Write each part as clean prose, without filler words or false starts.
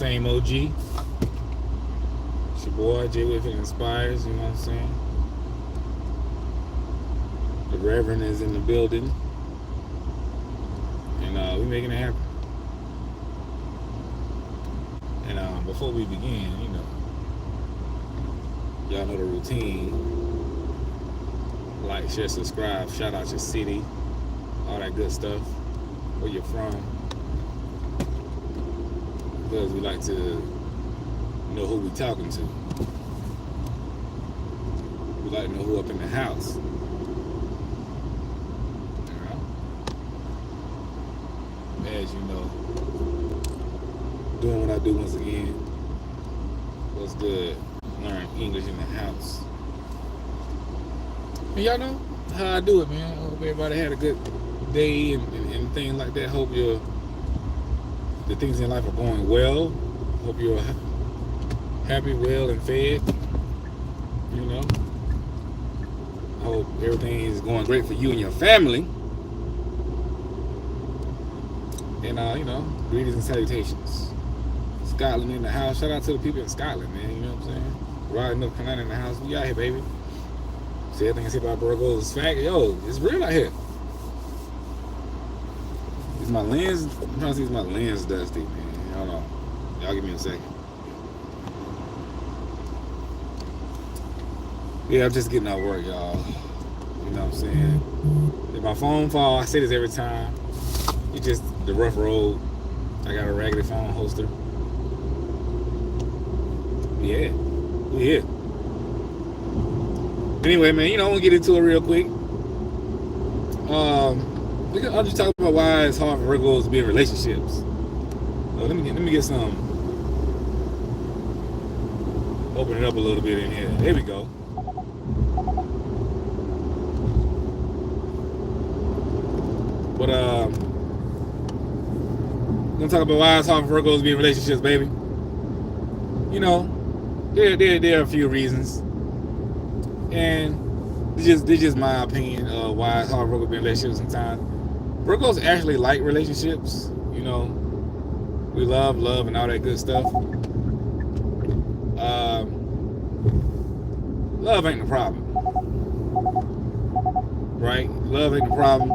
same OG. It's your boy, J With It Inspires, you know what I'm saying? The Reverend is in the building. And we making it happen. And before we begin, y'all know the routine. Like, share, subscribe, shout out your city, all that good stuff, where you're from. Because we like to know who we talking to. We like to know who up in the house. As you know, doing what I do once again. What's good? Learn English in the house. And y'all know how I do it, man. I hope everybody had a good day and things like that. Hope the things in life are going well. Hope you're happy, well, and fed. I hope everything is going great for you and your family. And greetings and salutations. Scotland in the house. Shout out to the people in Scotland, man. You know what I'm saying? Raleigh, North Carolina in the house. We out here, baby. See, everything I say about Virgos is fact. Yo, it's real out here. Is my lens? I'm trying to see if my lens dusty, man. Hold on. Y'all give me a second. Yeah, I'm just getting out of work, y'all. You know what I'm saying? If my phone fall, I say this every time. It's just the rough road. I got a raggedy phone holster. Yeah. Anyway, man, I'm gonna get into it real quick. I'll just talk about why it's hard for Virgos to be in relationships. Let me get some. Open it up a little bit in here. There we go. But I'm gonna talk about why it's hard for Virgos to be in relationships, baby. There are a few reasons, and it's just my opinion of why it's hard for Virgos to be in relationships sometimes. Virgos actually like relationships. We love and all that good stuff. Love ain't the problem, right? Love ain't the problem.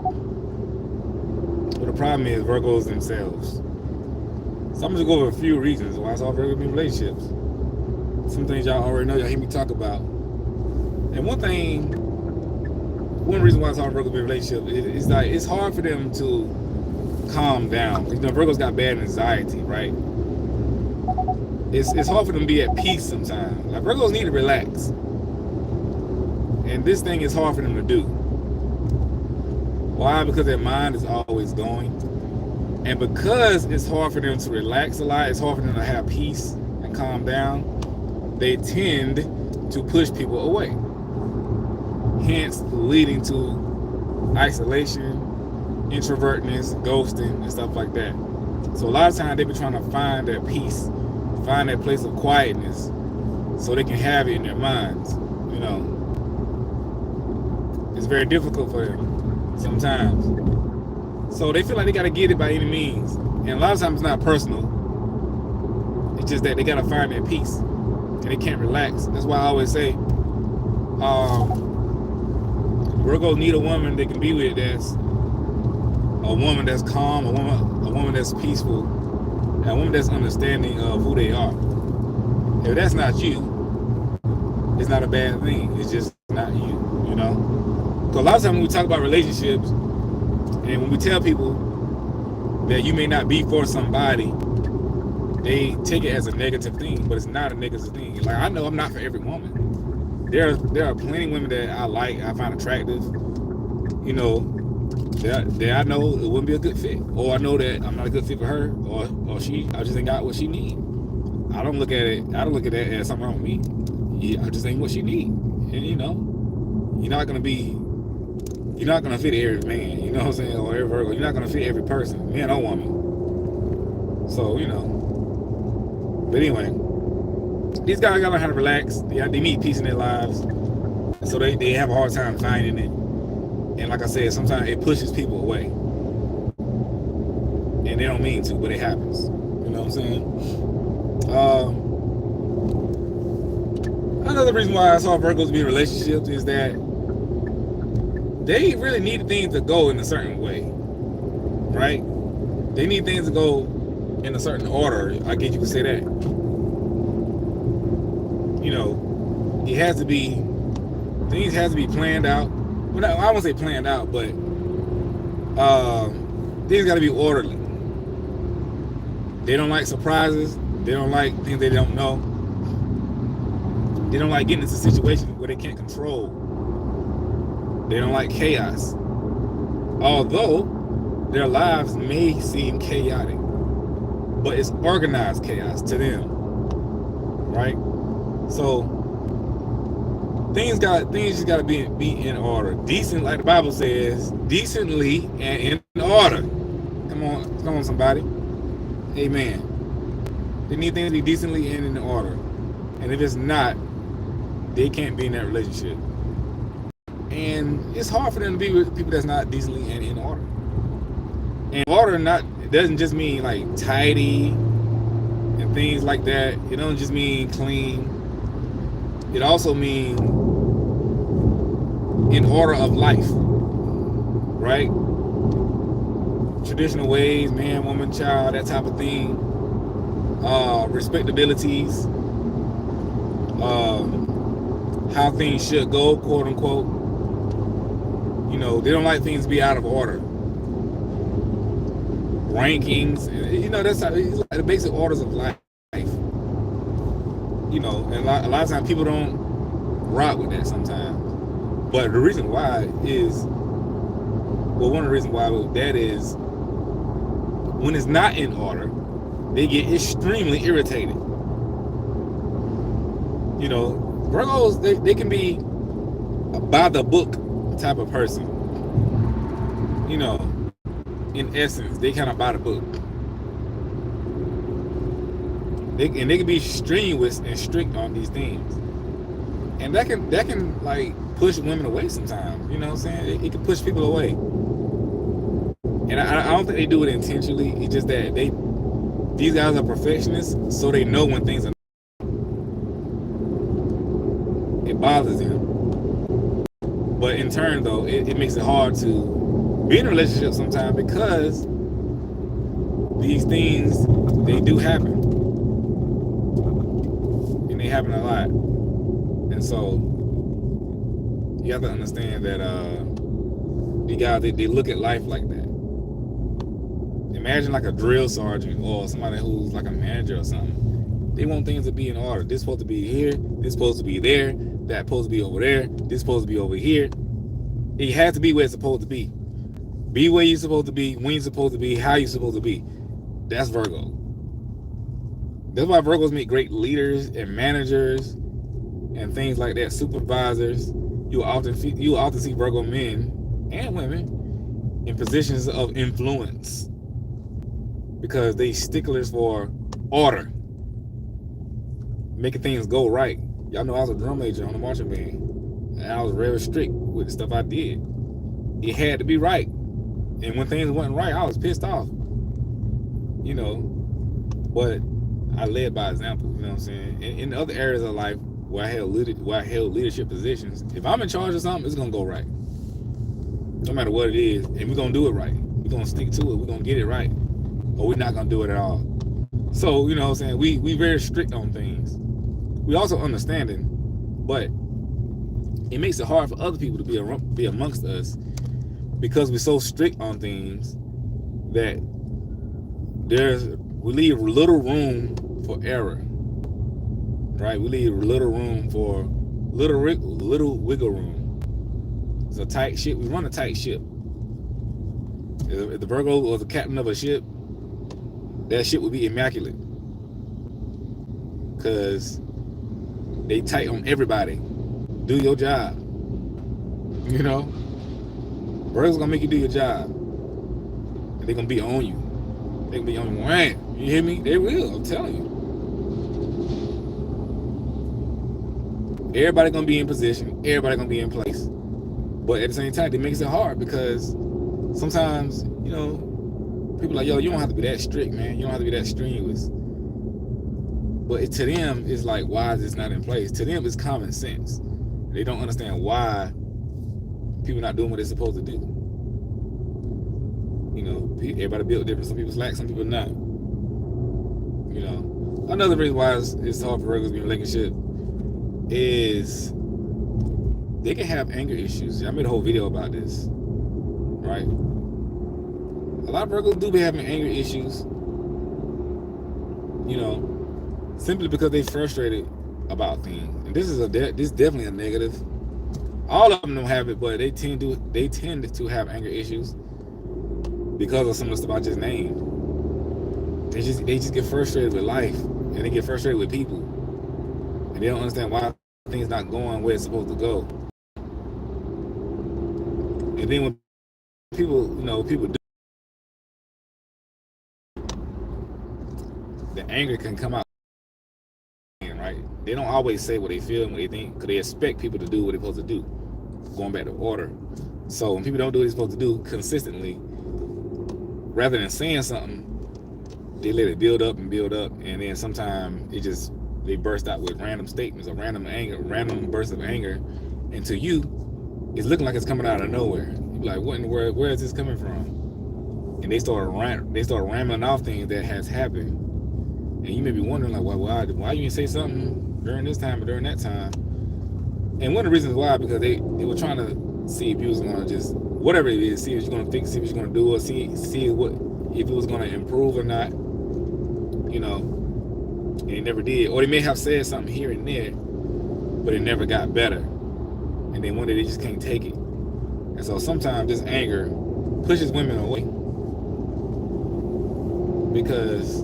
But the problem is Virgos themselves. So I'm just going to go over a few reasons why it's hard for Virgos to be in relationships. Some things y'all already know, y'all hear me talk about. And one reason why it's hard for Virgos to be in relationships is like it's hard for them to calm down. Virgos got bad anxiety, right? It's hard for them to be at peace sometimes. Like Virgos need to relax. And this thing is hard for them to do. Why? Because their mind is always going. And because it's hard for them to relax a lot, it's hard for them to have peace and calm down, they tend to push people away. Hence leading to isolation, introvertness, ghosting, and stuff like that. So a lot of times they be trying to find that peace, find that place of quietness so they can have it in their minds. It's very difficult for them sometimes. So they feel like they got to get it by any means. And a lot of times it's not personal. It's just that they got to find that peace. And they can't relax. That's why I always say, Virgos need a woman they can be with that's a woman that's calm, a woman that's peaceful, and a woman that's understanding of who they are. If that's not you, it's not a bad thing. It's just not you, Because a lot of times when we talk about relationships, and when we tell people that you may not be for somebody, they take it as a negative thing, but it's not a negative thing. Like, I know I'm not for every woman. There are plenty of women that I like, I find attractive, that I know it wouldn't be a good fit. Or I know that I'm not a good fit for her, or I just ain't got what she needs. I don't look at that as something wrong with me. Yeah, I just ain't what she needs. And you're not gonna fit every man, you know what I'm saying, or every Virgo. You're not gonna fit every person, man or woman. So, But anyway, these guys gotta learn how to relax. They need peace in their lives. So they have a hard time finding it. And like I said, sometimes it pushes people away. And they don't mean to, but it happens. You know what I'm saying? Another reason why I saw Virgos be in relationships is that they really need things to go in a certain way, right? They need things to go in a certain order. I guess you could say that. You know, it has to be, things has to be planned out. Well, I won't say planned out, but things got to be orderly. They don't like surprises. They don't like things they don't know. They don't like getting into situations where they can't control. They don't like chaos. Although their lives may seem chaotic, but it's organized chaos to them, right? So things just gotta be in order. Decent, like the Bible says, decently and in order. Come on, somebody. Amen. They need things to be decently and in order. And if it's not, they can't be in that relationship. And it's hard for them to be with people that's not decently and in order. And order it doesn't just mean like tidy and things like that. It doesn't just mean clean. It also means in order of life, right? Traditional ways, man, woman, child, that type of thing. Respectabilities, how things should go, quote unquote. You know, they don't like things to be out of order. Rankings, you know, that's how the basic orders of life. You know, and a lot of times people don't rock with that sometimes. But the reason why is, well, one of the reasons why that is, when it's not in order, they get extremely irritated. You know, Virgos, they can be a by the book type of person. You know, in essence, they kind of by the book. They can be strenuous and strict on these things, and that can like push women away sometimes. You know what I'm saying? It can push people away, and I don't think they do it intentionally. It's just that these guys are perfectionists, so they know when things are. It bothers them, but in turn, though, it makes it hard to be in a relationship sometimes because these things, they do happen, and they happen a lot. And so you have to understand that these guys, they look at life like that. Imagine like a drill sergeant or somebody who's like a manager or something. They want things to be in order. This supposed to be here, this supposed to be there, that supposed to be over there, this supposed to be over here. It has to be where it's supposed to be. Be where you're supposed to be, when you're supposed to be, how you're supposed to be. That's Virgo. That's why Virgos make great leaders and managers and things like that, supervisors. You often see Virgo men and women in positions of influence because they sticklers for order, making things go right. Y'all know I was a drum major on the marching band, and I was very strict with the stuff I did. It had to be right, and when things wasn't right, I was pissed off. You know, but I led by example. You know what I'm saying? In other areas of life where I held leadership positions, if I'm in charge of something, it's gonna go right, no matter what it is, and we're gonna do it right. We're gonna stick to it. We're gonna get it right, or we're not gonna do it at all. So you know what I'm saying? We very strict on things. We also understanding, but it makes it hard for other people to be amongst us because we're so strict on things that we leave little room for error, right? We leave little room for little wiggle room. It's a tight ship. We run a tight ship. If the Virgo was the captain of a ship, that ship would be immaculate because they tight on everybody. Do your job. You know, Virgo's gonna make you do your job, and they're gonna be on you. They can be on you. Man, you hear me? They will. I'm telling you. Everybody gonna be in position. Everybody gonna be in place. But at the same time, it makes it hard because sometimes, you know, people are like, yo, you don't have to be that strict, man. You don't have to be that strenuous. But to them, it's like, why is this not in place? To them, it's common sense. They don't understand why people not doing what they're supposed to do. Everybody built different. Some people slack, some people not. Another reason why it's hard for Virgos to be in a relationship is they can have anger issues. I made a whole video about this, right? A lot of Virgos do be having anger issues, simply because they frustrated about things. And this is definitely a negative. All of them don't have it, but they tend to have anger issues because of some of the stuff I just named. They just get frustrated with life, and they get frustrated with people, and they don't understand why things not going where it's supposed to go. And then when people do, the anger can come out, right? They don't always say what they feel and what they think, because they expect people to do what they're supposed to do. Going back to order. So when people don't do what they're supposed to do consistently, rather than saying something, they let it build up, and then sometimes they burst out with random statements or random bursts of anger, and to you, it's looking like it's coming out of nowhere. You're like, what in the world? Where is this coming from? And they start rambling off things that has happened, and you may be wondering, like, why you didn't say something during this time or during that time? And one of the reasons why, because they were trying to see if you was gonna just whatever it is, see if you're gonna fix, see what you're gonna do, or see what if it was gonna improve or not. And it never did. Or they may have said something here and there, but it never got better. And then one day they just can't take it. And so sometimes this anger pushes women away, because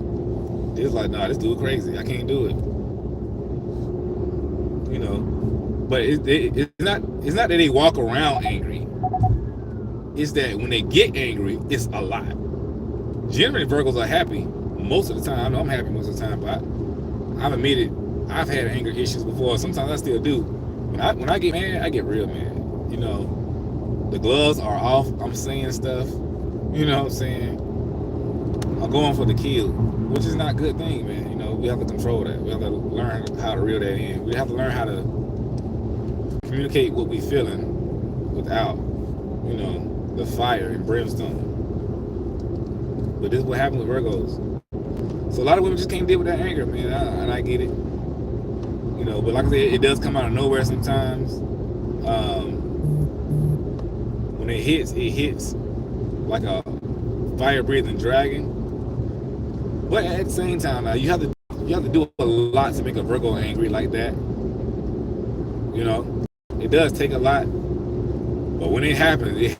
it's like, nah, this dude crazy. I can't do it. But it's not that they walk around angry. It's that when they get angry, it's a lot. Generally, Virgos are happy most of the time. I know I'm happy most of the time, but I've admitted I've had anger issues before. Sometimes I still do. When I get mad, I get real mad. The gloves are off. I'm saying stuff. You know what I'm saying? I'm going for the kill, which is not a good thing, man. We have to control that. We have to learn how to reel that in. We have to learn how to communicate what we're feeling without, the fire and brimstone. But this is what happened with Virgos. So a lot of women just can't deal with that anger, man, and I get it. But like I said, it does come out of nowhere sometimes. When it hits like a fire-breathing dragon. But at the same time, now you have to do a lot to make a Virgo angry like that. It does take a lot, but when it happens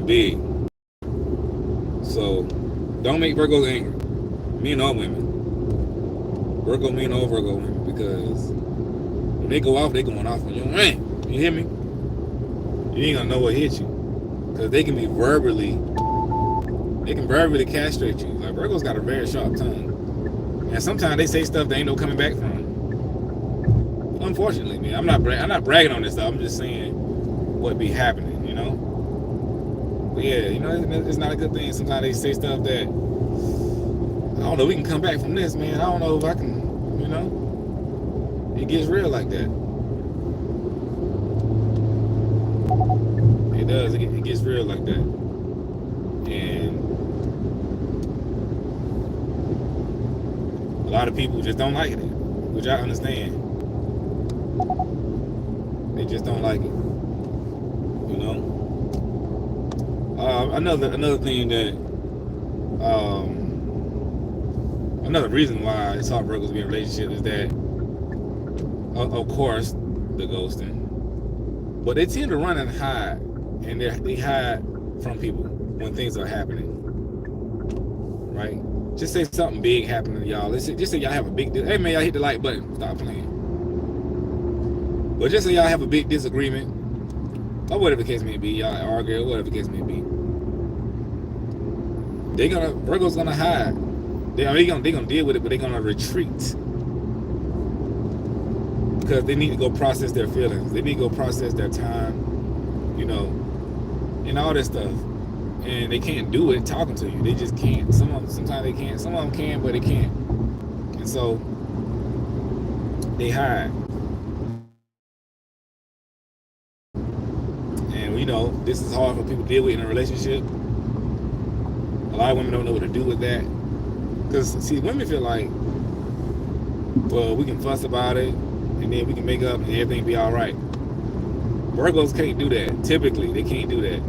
big. So don't make Virgos angry, men or women. Virgo men or Virgo women, because when they go off, they going off on you. Man, you hear me? You ain't gonna know what hit you, because they can verbally castrate you. Like, Virgo's got a very sharp tongue, and sometimes they say stuff that ain't no coming back from. Unfortunately, man, I'm not bragging on this stuff. I'm just saying what be happening, But yeah, it's not a good thing. Sometimes they say stuff that, I don't know, we can come back from this, man. I don't know if I can, It gets real like that. It does. It gets real like that. And a lot of people just don't like it, which I understand. They just don't like it. Another thing that another reason why it's hard for Virgos to be in a relationship is that, of course, the ghosting. But they tend to run and hide, and they hide from people when things are happening. Right? Just say something big happening to y'all. Just say y'all have a big deal. Hey man, y'all hit the like button. Stop playing. But just say y'all have a big disagreement, or whatever the case may be, y'all argue, or whatever the case may be. Virgo's gonna hide. They're gonna deal with it, but they're gonna retreat, because they need to go process their feelings. They need to go process their time, and all this stuff. And they can't do it talking to you. They just can't. Sometimes they can't. Some of them can, but they can't. And so they hide. And we know this is hard for people to deal with in a relationship. A lot of women don't know what to do with that. Because, see, women feel like, well, we can fuss about it, and then we can make up, and everything be all right. Virgos can't do that. Typically, they can't do that.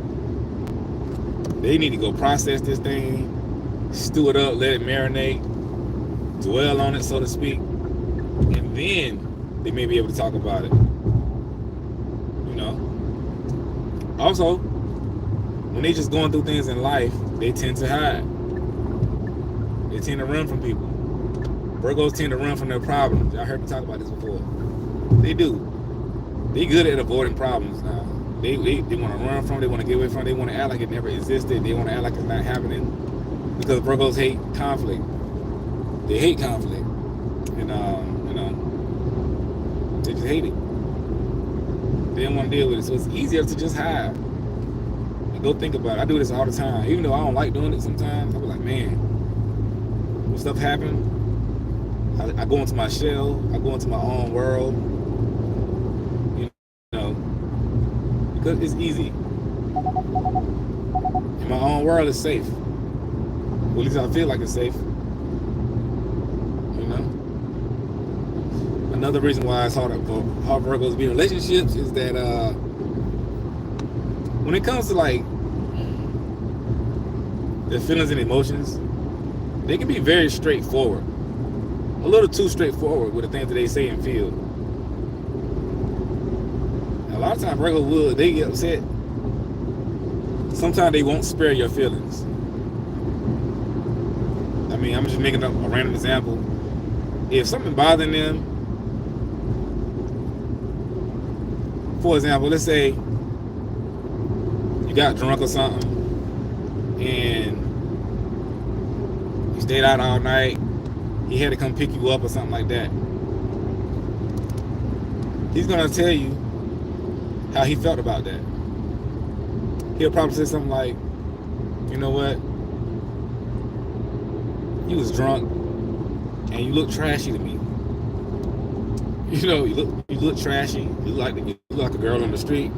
They need to go process this thing, stew it up, let it marinate, dwell on it, so to speak, and then they may be able to talk about it. You know. Also, when they just going through things in life, they tend to hide. They tend to run from people. Virgos tend to run from their problems. Y'all heard me talk about this before. They do. They good at avoiding problems now. They want to run from it. They want to get away from it. They want to act like it never existed. They want to act like it's not happening. Because Virgos hate conflict. They hate conflict. And, they just hate it. They don't want to deal with it. So it's easier to just hide. And go think about it. I do this all the time. Even though I don't like doing it sometimes, I be like, man, when stuff happens, I go into my shell. I go into my own world. You know, because it's easy. And my own world is safe. Well, at least I feel like it's safe. You know. Another reason why it's hard for Virgos to be in relationships is that when it comes to like their feelings and emotions, they can be very straightforward. A little too straightforward with the things that they say and feel. A lot of times Virgos they get upset. Sometimes they won't spare your feelings. I mean, I'm just making up a random example. If something bothering them, for example, let's say you got drunk or something and you stayed out all night, he had to come pick you up or something like that. He's gonna tell you how he felt about that. He'll probably say something like, you know what? You was drunk and you look trashy to me. You know, you look trashy. You look like a girl on the street.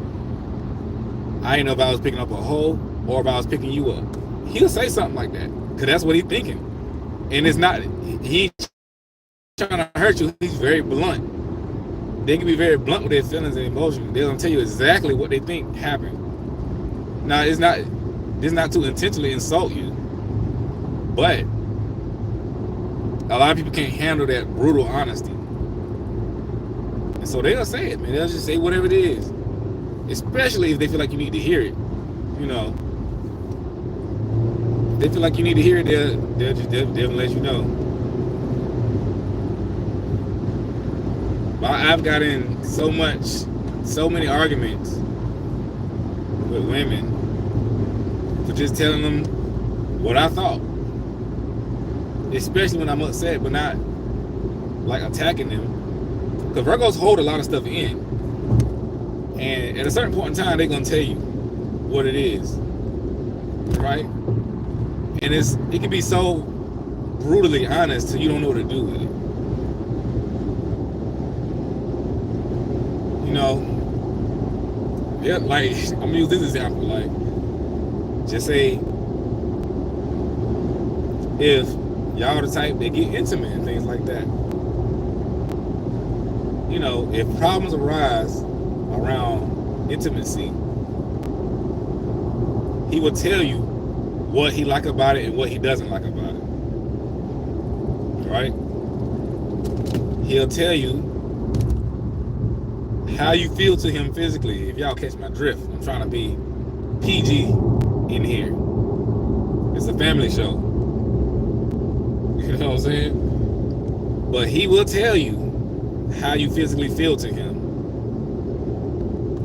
I didn't know if I was picking up a hoe or if I was picking you up. He'll say something like that because that's what he's thinking. And it's not, he ain't trying to hurt you. He's very blunt. They can be very blunt with their feelings and emotions. They're gonna tell you exactly what they think happened. Now, it's not to intentionally insult you, but a lot of people can't handle that brutal honesty. And so they'll say it, man. They'll just say whatever it is. Especially if they feel like you need to hear it. You know. If they feel like you need to hear it, they'll let you know. But I've got in so many arguments with women for just telling them what I thought. Especially when I'm upset, but not like attacking them. Because Virgos hold a lot of stuff in. And at a certain point in time, they're going to tell you what it is. Right? And it can be so brutally honest till you don't know what to do with it. You know, yeah, like, I'm going to use this example. Like, just say, if y'all the type that get intimate and things like that. You know, if problems arise around intimacy, he will tell you what he like about it and what he doesn't like about it. Right? He'll tell you how you feel to him physically. If y'all catch my drift, I'm trying to be PG in here. It's a family show. You know what I'm saying? But he will tell you how you physically feel to him.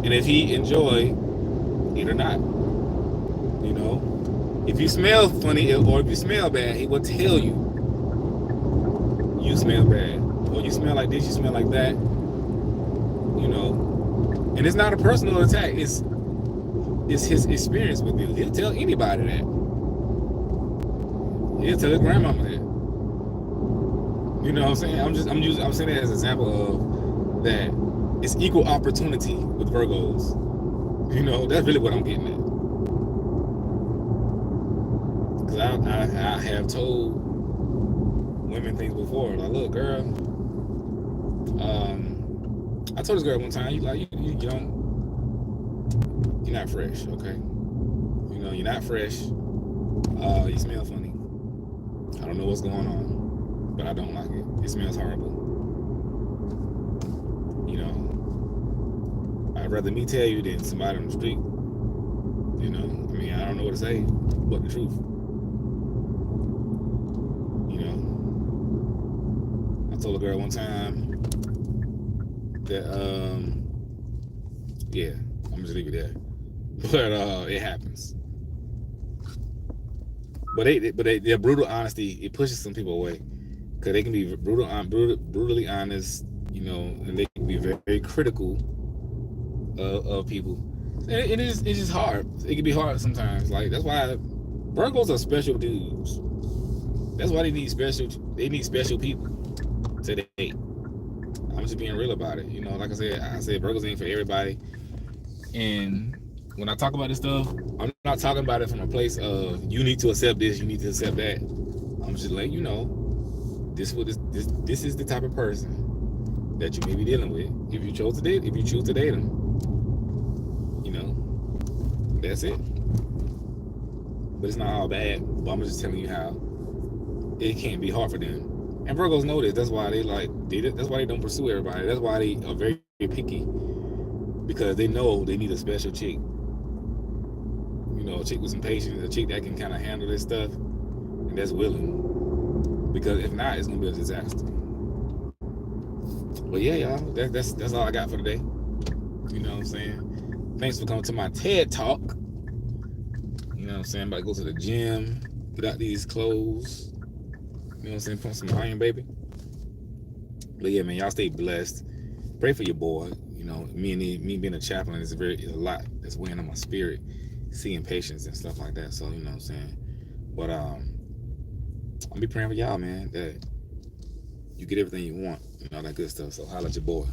And if he enjoy it or not. You know? If you smell funny or if you smell bad, he will tell you you smell bad. Or you smell like this, you smell like that. You know? And it's not a personal attack. It's his experience with you. He'll tell anybody that. He'll tell his grandmama that. You know what I'm saying? I'm saying that as an example of that it's equal opportunity with Virgos. You know, that's really what I'm getting at. Because I have told women things before. Like, look, girl, I told this girl one time, you don't, you're not fresh, okay? You know, you're not fresh. You smell funny. I don't know what's going on, but I don't like it. It smells horrible. You know, I'd rather me tell you than somebody on the street. You know, I mean, I don't know what to say, but the truth. You know, I told a girl one time that, yeah, I'm just leave it there. But it happens. But their brutal honesty, it pushes some people away because they can be brutally honest, you know, and they can be very, very critical of people. It's just hard. It can be hard sometimes. Like that's why Virgos are special dudes. That's why they need special people to date. I'm just being real about it. You know, like I said Virgos ain't for everybody. And when I talk about this stuff, I'm not talking about it from a place of you need to accept this, you need to accept that. I'm just letting you know this is the type of person that you may be dealing with if you choose to date them. You know, that's it. But it's not all bad. But I'm just telling you how it can be hard for them. And Virgos know this. That's why that's why they don't pursue everybody. That's why they are very, very picky because they know they need a special chick. You know, a chick with some patience, a chick that can kind of handle this stuff, and that's willing. Because if not, it's gonna be a disaster. But yeah, y'all, that's all I got for today. You know what I'm saying? Thanks for coming to my TED Talk. You know what I'm saying? I'm about to go to the gym, get out these clothes. You know what I'm saying? Put some iron, baby. But yeah, man, y'all stay blessed. Pray for your boy. You know, me being a chaplain is a lot that's weighing on my spirit, seeing patients and stuff like that. So you know what I'm saying. But I'll be praying for y'all, man, that you get everything you want and all that good stuff. So holla at your boy.